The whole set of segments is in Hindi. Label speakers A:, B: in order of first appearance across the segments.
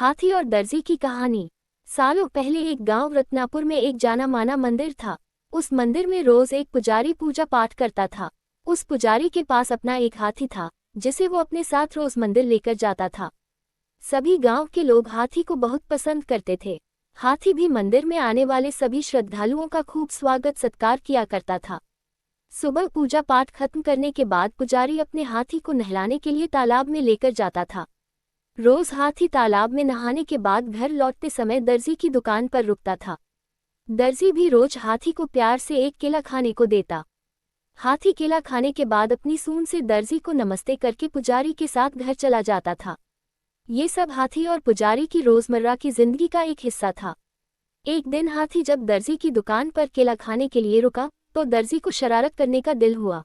A: हाथी और दर्जी की कहानी। सालों पहले एक गांव रत्नापुर में एक जाना माना मंदिर था। उस मंदिर में रोज एक पुजारी पूजा पाठ करता था। उस पुजारी के पास अपना एक हाथी था जिसे वो अपने साथ रोज मंदिर लेकर जाता था। सभी गांव के लोग हाथी को बहुत पसंद करते थे। हाथी भी मंदिर में आने वाले सभी श्रद्धालुओं का खूब स्वागत सत्कार किया करता था। सुबह पूजा पाठ खत्म करने के बाद पुजारी अपने हाथी को नहलाने के लिए तालाब में लेकर जाता था। रोज हाथी तालाब में नहाने के बाद घर लौटते समय दर्जी की दुकान पर रुकता था। दर्जी भी रोज हाथी को प्यार से एक केला खाने को देता। हाथी केला खाने के बाद अपनी सूंड से दर्जी को नमस्ते करके पुजारी के साथ घर चला जाता था। ये सब हाथी और पुजारी की रोजमर्रा की जिंदगी का एक हिस्सा था। एक दिन हाथी जब दर्जी की दुकान पर केला खाने के लिए रुका तो दर्जी को शरारत करने का दिल हुआ।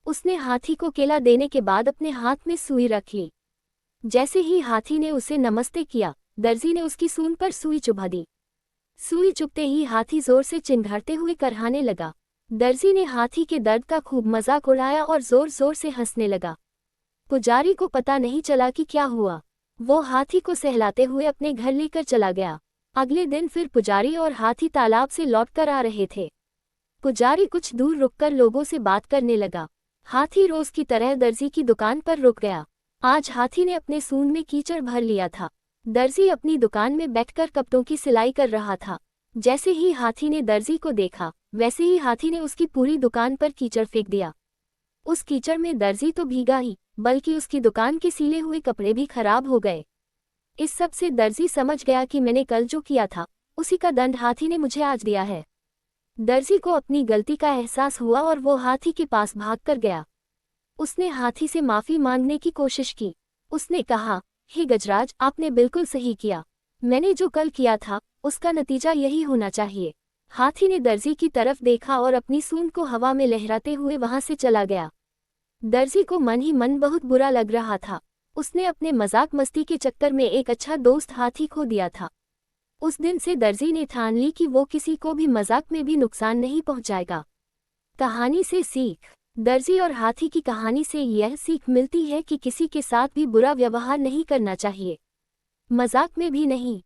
A: उसने हाथी को केला देने के बाद अपने हाथ में सुई रख ली। जैसे ही हाथी ने उसे नमस्ते किया, दर्जी ने उसकी सूंड पर सुई चुभा दी। सुई चुभते ही हाथी जोर से चिंघाड़ते हुए करहाने लगा। दर्जी ने हाथी के दर्द का खूब मजाक उड़ाया और जोर जोर से हंसने लगा। पुजारी को पता नहीं चला कि क्या हुआ। वो हाथी को सहलाते हुए अपने घर लेकर चला गया। अगले दिन फिर पुजारी और हाथी तालाब से लौटकर आ रहे थे। पुजारी कुछ दूर रुककर लोगों से बात करने लगा। हाथी रोज की तरह दर्जी की दुकान पर रुक गया। आज हाथी ने अपने सूंड में कीचड़ भर लिया था। दर्जी अपनी दुकान में बैठकर कपड़ों की सिलाई कर रहा था। जैसे ही हाथी ने दर्जी को देखा, वैसे ही हाथी ने उसकी पूरी दुकान पर कीचड़ फेंक दिया। उस कीचड़ में दर्जी तो भीगा ही, बल्कि उसकी दुकान के सिले हुए कपड़े भी खराब हो गए। इस सब से दर्जी समझ गया कि मैंने कल जो किया था, उसी का दंड हाथी ने मुझे आज दिया है। दर्जी को अपनी गलती का एहसास हुआ और वो हाथी के पास भागकर गया। उसने हाथी से माफी मांगने की कोशिश की। उसने कहा, हे गजराज, आपने बिल्कुल सही किया। मैंने जो कल किया था उसका नतीजा यही होना चाहिए। हाथी ने दर्जी की तरफ देखा और अपनी सूंड को हवा में लहराते हुए वहां से चला गया। दर्जी को मन ही मन बहुत बुरा लग रहा था। उसने अपने मजाक मस्ती के चक्कर में एक अच्छा दोस्त हाथी खो दिया था। उस दिन से दर्जी ने ठान ली कि वो किसी को भी मजाक में भी नुकसान नहीं पहुंचाएगा। कहानी से सीख। दर्जी और हाथी की कहानी से यह सीख मिलती है कि किसी के साथ भी बुरा व्यवहार नहीं करना चाहिए, मजाक में भी नहीं।